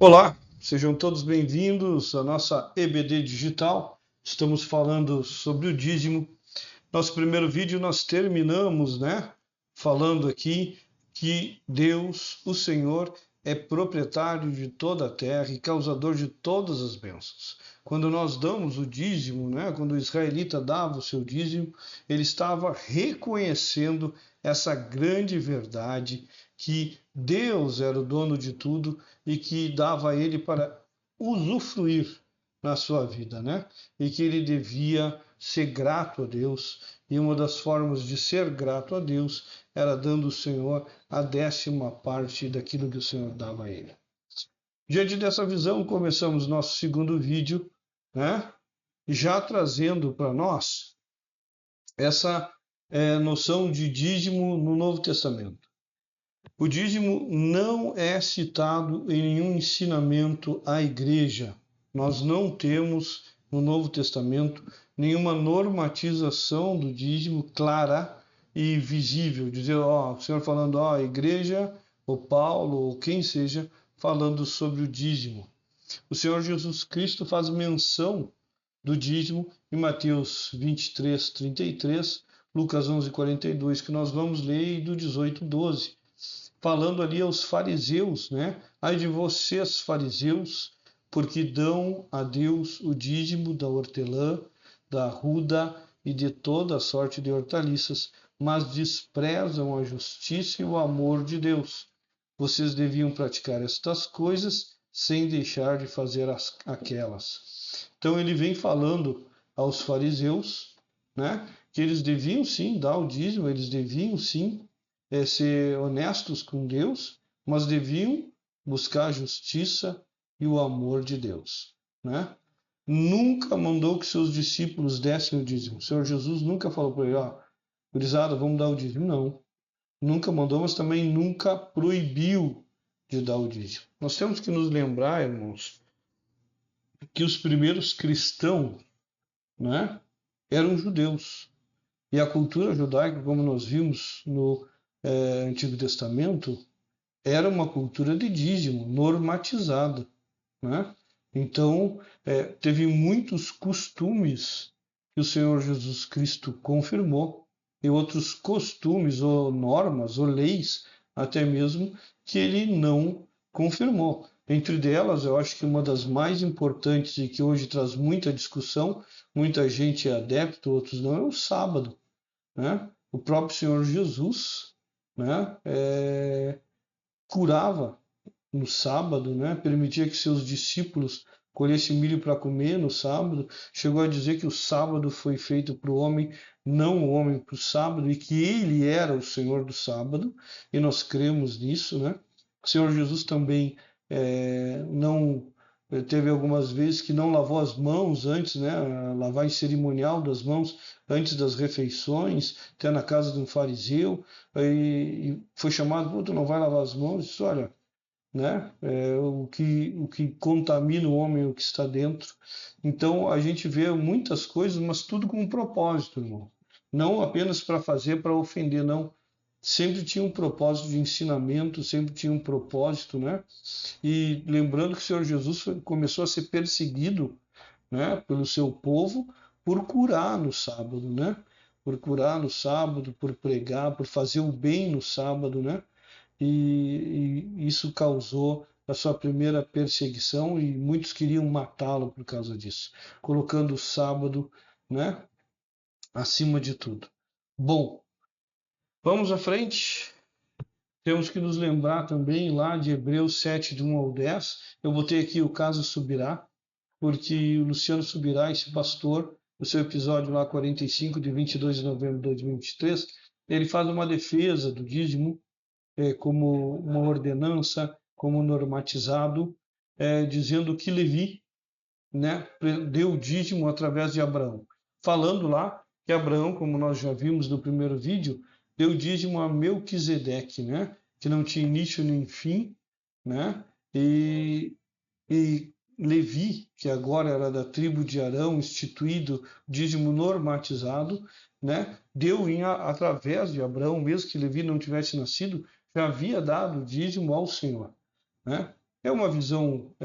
Olá, sejam todos bem-vindos à nossa EBD Digital. Estamos falando sobre o dízimo. Nosso primeiro vídeo nós terminamos, falando aqui que Deus, o Senhor, é proprietário de toda a terra e causador de todas as bênçãos. Quando nós damos o dízimo, quando o israelita dava o seu dízimo, ele estava reconhecendo essa grande verdade que Deus era o dono de tudo e que dava a ele para usufruir na sua vida, E que ele devia ser grato a Deus. E uma das formas de ser grato a Deus era dando ao Senhor a 10ª parte daquilo que o Senhor dava a ele. Diante dessa visão, começamos nosso segundo vídeo, já trazendo para nós essa noção de dízimo no Novo Testamento. O dízimo não é citado em nenhum ensinamento à igreja. Nós não temos no Novo Testamento nenhuma normatização do dízimo clara e visível. Dizer, o Senhor falando, a igreja, ou Paulo, ou quem seja, falando sobre o dízimo. O Senhor Jesus Cristo faz menção do dízimo em Mateus 23, 33, Lucas 11, 42, que nós vamos ler, e do 18, 12. Falando ali aos fariseus, Ai de vocês, fariseus, porque dão a Deus o dízimo da hortelã, da arruda e de toda a sorte de hortaliças, mas desprezam a justiça e o amor de Deus. Vocês deviam praticar estas coisas sem deixar de fazer aquelas. Então ele vem falando aos fariseus, que eles deviam sim dar o dízimo, eles deviam sim ser honestos com Deus, mas deviam buscar a justiça e o amor de Deus, Nunca mandou que seus discípulos dessem o dízimo. O Senhor Jesus nunca falou para ele, gurizada, vamos dar o dízimo. Não. Nunca mandou, mas também nunca proibiu de dar o dízimo. Nós temos que nos lembrar, irmãos, que os primeiros cristãos, eram judeus. E a cultura judaica, como nós vimos no Antigo Testamento, era uma cultura de dízimo, normatizada. Então, teve muitos costumes que o Senhor Jesus Cristo confirmou, e outros costumes, ou normas, ou leis, até mesmo, que ele não confirmou. Entre delas, eu acho que uma das mais importantes e que hoje traz muita discussão, muita gente é adepto, outros não, é o sábado. O próprio Senhor Jesus curava no sábado, permitia que seus discípulos colhessem milho para comer no sábado, chegou a dizer que o sábado foi feito para o homem, não o homem para o sábado, e que ele era o Senhor do sábado, e nós cremos nisso. O Senhor Jesus também não teve algumas vezes que não lavou as mãos antes, lavar em cerimonial das mãos antes das refeições, até na casa de um fariseu, e foi chamado, tu não vai lavar as mãos? Disse, olha, o que contamina o homem é o que está dentro. Então a gente vê muitas coisas, mas tudo com um propósito, irmão. Não apenas para fazer, para ofender, não. Sempre tinha um propósito de ensinamento, sempre tinha um propósito, E lembrando que o Senhor Jesus começou a ser perseguido, pelo seu povo por curar no sábado, Por curar no sábado, por pregar, por fazer o bem no sábado, e isso causou a sua primeira perseguição e muitos queriam matá-lo por causa disso, colocando o sábado, acima de tudo. Bom, vamos à frente. Temos que nos lembrar também lá de Hebreus 7, de 1 ao 10. Eu botei aqui o caso Subirá, porque o Luciano Subirá, esse pastor, no seu episódio lá 45, de 22 de novembro de 2023, ele faz uma defesa do dízimo como uma ordenança, como normatizado, dizendo que Levi, deu o dízimo através de Abraão. Falando lá que Abraão, como nós já vimos no primeiro vídeo, deu dízimo a Melquisedeque, que não tinha início nem fim, e Levi, que agora era da tribo de Arão, instituído dízimo normatizado, deu através de Abraão, mesmo que Levi não tivesse nascido, já havia dado dízimo ao Senhor. É uma visão,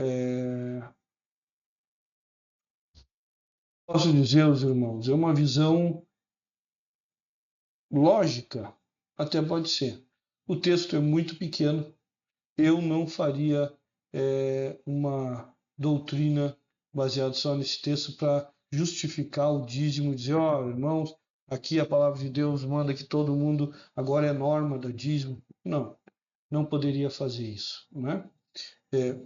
posso dizer aos irmãos, é uma visão lógica, até pode ser. O texto é muito pequeno, eu não faria uma doutrina baseada só nesse texto para justificar o dízimo, dizer, ó, irmãos, aqui a palavra de Deus manda que todo mundo agora é norma do dízimo. Não, não poderia fazer isso, né?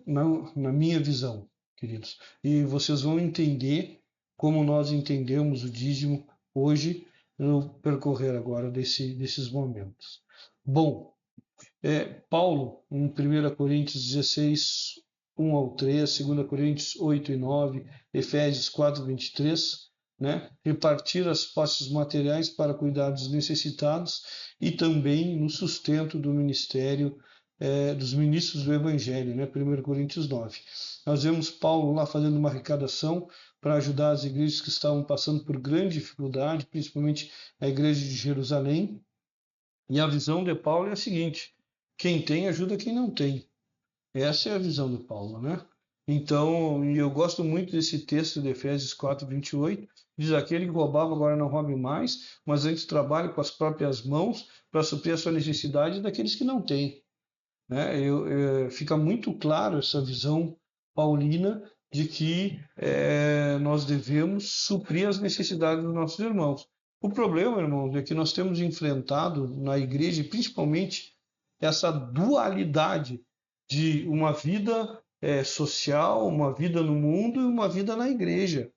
Não, na minha visão, queridos. E vocês vão entender como nós entendemos o dízimo hoje no percorrer agora desses momentos. Bom, Paulo, em 1 Coríntios 16, 1 ao 3, 2 Coríntios 8 e 9, Efésios 4, 23, né? Repartir as posses materiais para cuidar dos necessitados e também no sustento do ministério dos ministros do Evangelho, né? 1 Coríntios 9. Nós vemos Paulo lá fazendo uma arrecadação para ajudar as igrejas que estavam passando por grande dificuldade, principalmente a igreja de Jerusalém. E a visão de Paulo é a seguinte: quem tem ajuda quem não tem. Essa é a visão de Paulo, né? Então, e eu gosto muito desse texto de Efésios 4, 28, diz: aquele que roubava agora não roube mais, mas antes trabalhe com as próprias mãos para suprir a sua necessidade daqueles que não têm. Né? Fica muito claro essa visão paulina de que nós devemos suprir as necessidades dos nossos irmãos. O problema, irmãos, é que nós temos enfrentado na igreja, principalmente, essa dualidade de uma vida social, uma vida no mundo e uma vida na igreja.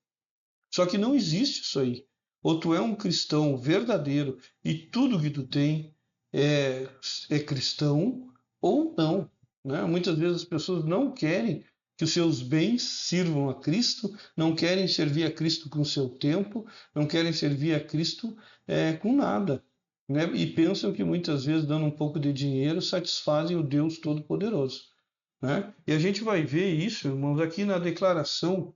Só que não existe isso aí. Ou tu é um cristão verdadeiro e tudo que tu tem é cristão, ou não. Né? Muitas vezes as pessoas não querem que os seus bens sirvam a Cristo, não querem servir a Cristo com o seu tempo, não querem servir a Cristo com nada. Né? E pensam que muitas vezes, dando um pouco de dinheiro, satisfazem o Deus Todo-Poderoso. Né? E a gente vai ver isso, irmãos, aqui na declaração,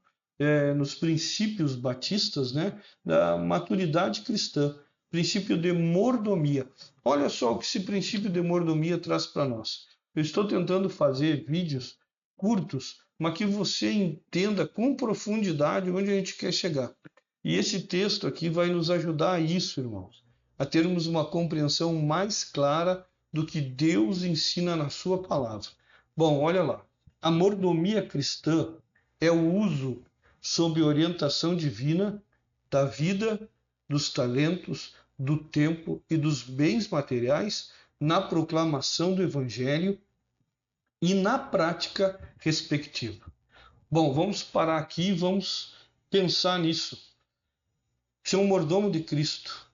nos princípios batistas, né, da maturidade cristã, princípio de mordomia. Olha só o que esse princípio de mordomia traz para nós. Eu estou tentando fazer vídeos curtos, mas que você entenda com profundidade onde a gente quer chegar. E esse texto aqui vai nos ajudar a isso, irmãos, a termos uma compreensão mais clara do que Deus ensina na sua palavra. Bom, olha lá. A mordomia cristã é o uso sob orientação divina da vida, dos talentos, do tempo e dos bens materiais na proclamação do Evangelho e na prática respectiva. Bom, vamos parar aqui e vamos pensar nisso. Ser um mordomo de Cristo,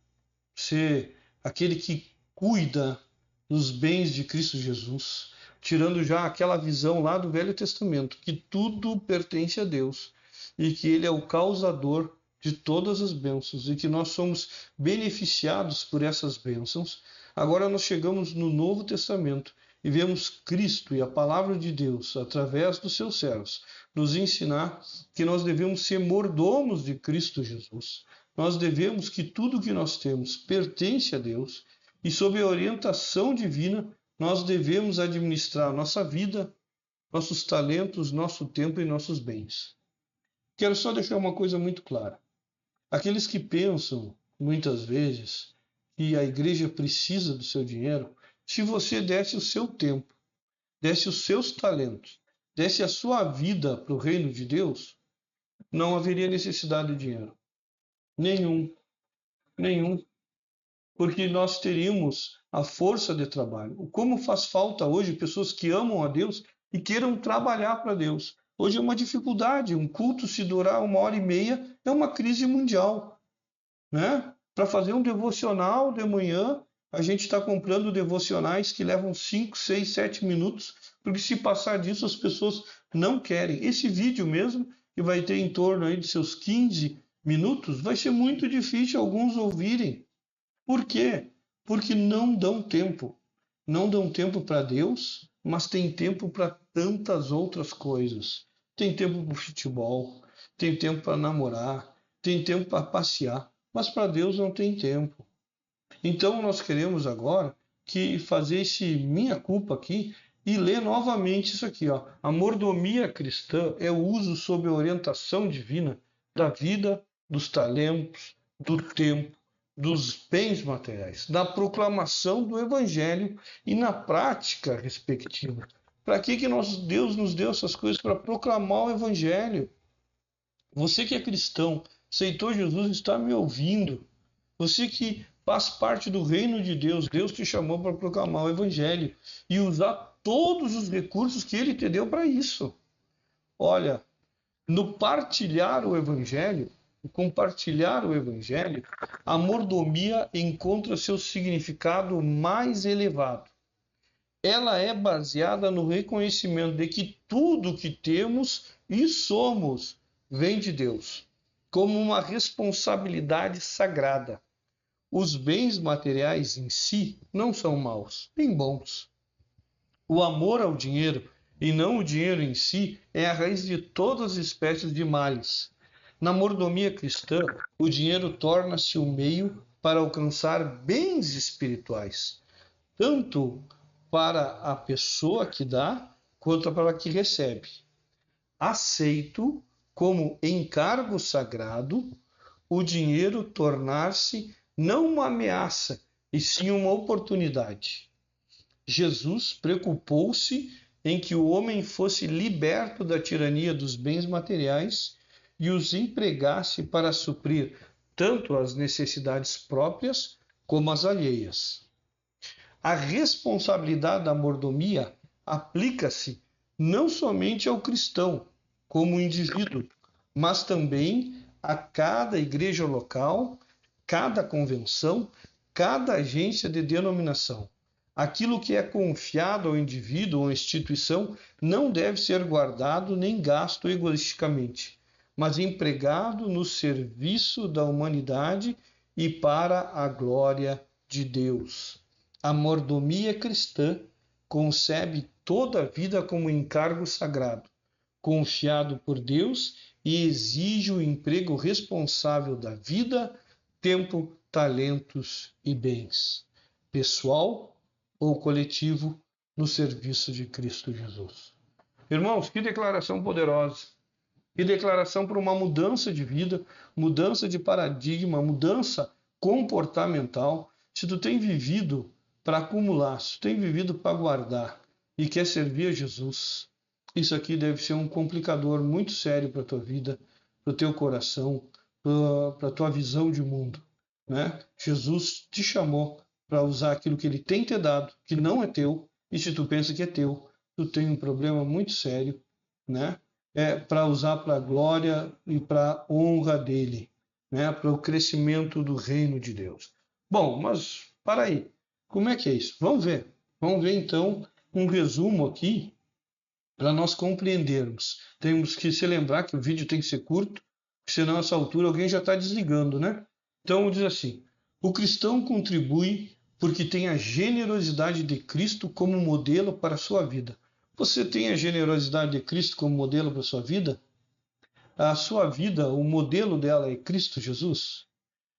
ser aquele que cuida dos bens de Cristo Jesus, tirando já aquela visão lá do Velho Testamento, que tudo pertence a Deus e que Ele é o causador de todas as bênçãos e que nós somos beneficiados por essas bênçãos. Agora nós chegamos no Novo Testamento e vemos Cristo e a palavra de Deus, através dos seus servos, nos ensinar que nós devemos ser mordomos de Cristo Jesus. Nós devemos que tudo que nós temos pertence a Deus e, sob a orientação divina, nós devemos administrar nossa vida, nossos talentos, nosso tempo e nossos bens. Quero só deixar uma coisa muito clara. Aqueles que pensam, muitas vezes, que a igreja precisa do seu dinheiro, se você desse o seu tempo, desse os seus talentos, desse a sua vida para o reino de Deus, não haveria necessidade de dinheiro. Nenhum. Porque nós teríamos a força de trabalho. Como faz falta hoje pessoas que amam a Deus e queiram trabalhar para Deus. Hoje é uma dificuldade, um culto se durar 1h30 é uma crise mundial, né? Para fazer um devocional de manhã, a gente está comprando devocionais que levam 5, 6, 7 minutos, porque se passar disso as pessoas não querem. Esse vídeo mesmo, que vai ter em torno aí de seus 15 minutos, vai ser muito difícil alguns ouvirem. Por quê? Porque não dão tempo. Não dão tempo para Deus, mas tem tempo para tantas outras coisas. Tem tempo para o futebol, tem tempo para namorar, tem tempo para passear, mas para Deus não tem tempo. Então nós queremos agora que fazer esse minha culpa aqui e lê novamente isso aqui, ó. A mordomia cristã é o uso sob a orientação divina da vida, dos talentos, do tempo, dos bens materiais, da proclamação do evangelho e na prática respectiva. Para que nosso Deus nos deu essas coisas? Para proclamar o evangelho. Você que é cristão, aceitou Jesus, está me ouvindo. Você que faz parte do reino de Deus, Deus te chamou para proclamar o evangelho e usar todos os recursos que ele te deu para isso. Olha, no partilhar o evangelho, compartilhar o evangelho, a mordomia encontra seu significado mais elevado. Ela é baseada no reconhecimento de que tudo que temos e somos vem de Deus, como uma responsabilidade sagrada. Os bens materiais em si não são maus, nem bons. O amor ao dinheiro, e não o dinheiro em si, é a raiz de todas as espécies de males. Na mordomia cristã, o dinheiro torna-se o meio para alcançar bens espirituais, tanto para a pessoa que dá, quanto para a que recebe. Aceito como encargo sagrado, o dinheiro tornar-se não uma ameaça, e sim uma oportunidade. Jesus preocupou-se em que o homem fosse liberto da tirania dos bens materiais e os empregasse para suprir tanto as necessidades próprias como as alheias. A responsabilidade da mordomia aplica-se não somente ao cristão, como indivíduo, mas também a cada igreja local, cada convenção, cada agência de denominação. Aquilo que é confiado ao indivíduo ou à instituição não deve ser guardado nem gasto egoisticamente, mas empregado no serviço da humanidade e para a glória de Deus. A mordomia cristã concebe toda a vida como encargo sagrado, confiado por Deus, e exige o emprego responsável da vida, tempo, talentos e bens, pessoal ou coletivo, no serviço de Cristo Jesus. Irmãos, que declaração poderosa! Que declaração para uma mudança de vida, mudança de paradigma, mudança comportamental. Se tu tem vivido para acumular, se tu tem vivido para guardar e quer servir a Jesus, isso aqui deve ser um complicador muito sério para a tua vida, para o teu coração, para a tua visão de mundo, né? Jesus te chamou para usar aquilo que ele tem te dado, que não é teu, e se tu pensa que é teu, tu tem um problema muito sério, né? É para usar para a glória e para a honra dele, né? Para o crescimento do reino de Deus. Bom, mas para aí, como é que é isso? Vamos ver então um resumo aqui para nós compreendermos. Temos que se lembrar que o vídeo tem que ser curto, senão nessa altura alguém já está desligando, né? Então diz assim: o cristão contribui porque tem a generosidade de Cristo como modelo para a sua vida. Você tem a generosidade de Cristo como modelo para a sua vida? A sua vida, o modelo dela é Cristo Jesus?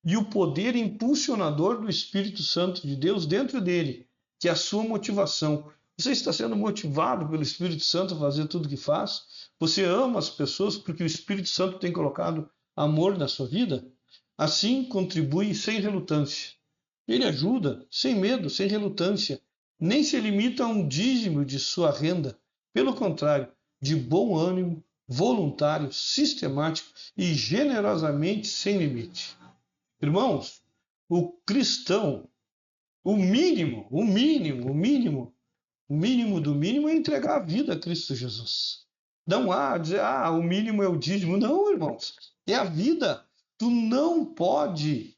E o poder impulsionador do Espírito Santo de Deus dentro dele, que é a sua motivação. Você está sendo motivado pelo Espírito Santo a fazer tudo o que faz? Você ama as pessoas porque o Espírito Santo tem colocado amor na sua vida? Assim, contribui sem relutância. Ele ajuda sem medo, sem relutância. Nem se limita a um dízimo de sua renda. Pelo contrário, de bom ânimo, voluntário, sistemático e generosamente sem limite. Irmãos, o cristão, o mínimo do mínimo é entregar a vida a Cristo Jesus. Não há dizer, o mínimo é o dízimo. Não, irmãos, é a vida. Tu não pode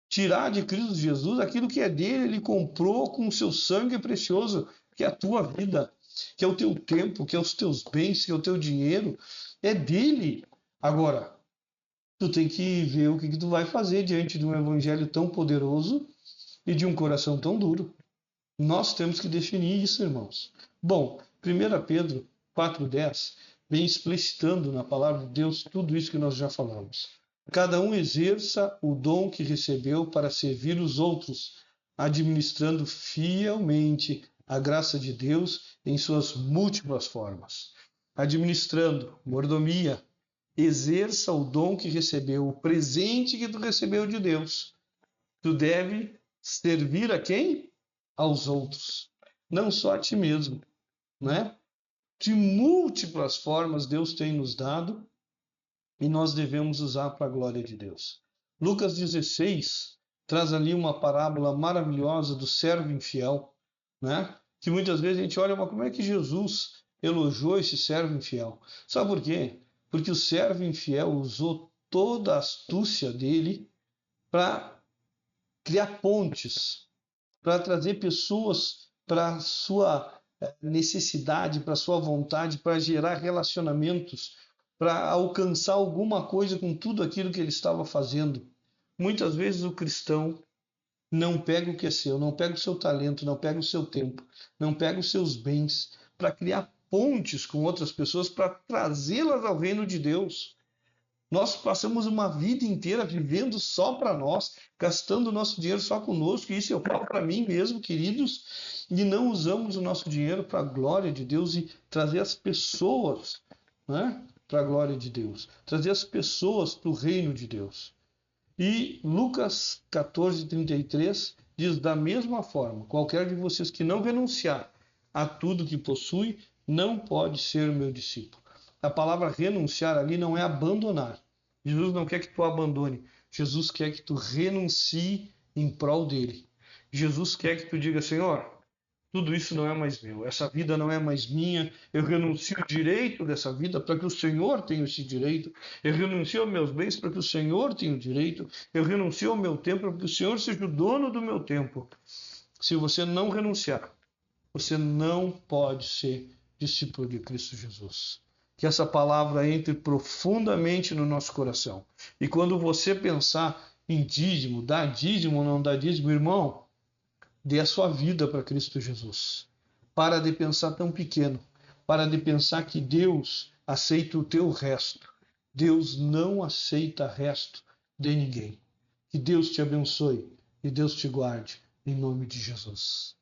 tirar de Cristo Jesus aquilo que é dele, ele comprou com o seu sangue precioso, que é a tua vida, que é o teu tempo, que é os teus bens, que é o teu dinheiro, é dele. Agora, tu tem que ver o que tu vai fazer diante de um evangelho tão poderoso e de um coração tão duro. Nós temos que definir isso, irmãos. Bom, 1 Pedro 4,10 vem explicitando na palavra de Deus tudo isso que nós já falamos. Cada um exerça o dom que recebeu para servir os outros, administrando fielmente a graça de Deus em suas múltiplas formas. Administrando, mordomia, exerça o dom que recebeu, o presente que tu recebeu de Deus. Tu deve servir a quem? Aos outros, não só a ti mesmo, né? De múltiplas formas Deus tem nos dado e nós devemos usar para a glória de Deus. Lucas 16 traz ali uma parábola maravilhosa do servo infiel, né? Que muitas vezes a gente olha, mas como é que Jesus elogiou esse servo infiel? Sabe por quê? Porque o servo infiel usou toda a astúcia dele para criar pontes, para trazer pessoas para a sua necessidade, para a sua vontade, para gerar relacionamentos, para alcançar alguma coisa com tudo aquilo que ele estava fazendo. Muitas vezes o cristão não pega o que é seu, não pega o seu talento, não pega o seu tempo, não pega os seus bens para criar pontes com outras pessoas, para trazê-las ao reino de Deus. Nós passamos uma vida inteira vivendo só para nós, gastando o nosso dinheiro só conosco, e isso eu falo para mim mesmo, queridos, e não usamos o nosso dinheiro para a glória de Deus e trazer as pessoas, né, para a glória de Deus, trazer as pessoas para o reino de Deus. E Lucas 14:33 diz: da mesma forma, qualquer de vocês que não renunciar a tudo que possui, não pode ser o meu discípulo. A palavra renunciar ali não é abandonar. Jesus não quer que tu abandone. Jesus quer que tu renuncie em prol dele. Jesus quer que tu diga: Senhor, tudo isso não é mais meu. Essa vida não é mais minha. Eu renuncio o direito dessa vida para que o Senhor tenha esse direito. Eu renuncio aos meus bens para que o Senhor tenha o direito. Eu renuncio ao meu tempo para que o Senhor seja o dono do meu tempo. Se você não renunciar, você não pode ser discípulo de Cristo Jesus. Que essa palavra entre profundamente no nosso coração. E quando você pensar em dízimo, dar dízimo ou não dar dízimo, irmão, dê a sua vida para Cristo Jesus. Para de pensar tão pequeno. Para de pensar que Deus aceita o teu resto. Deus não aceita resto de ninguém. Que Deus te abençoe e Deus te guarde, em nome de Jesus.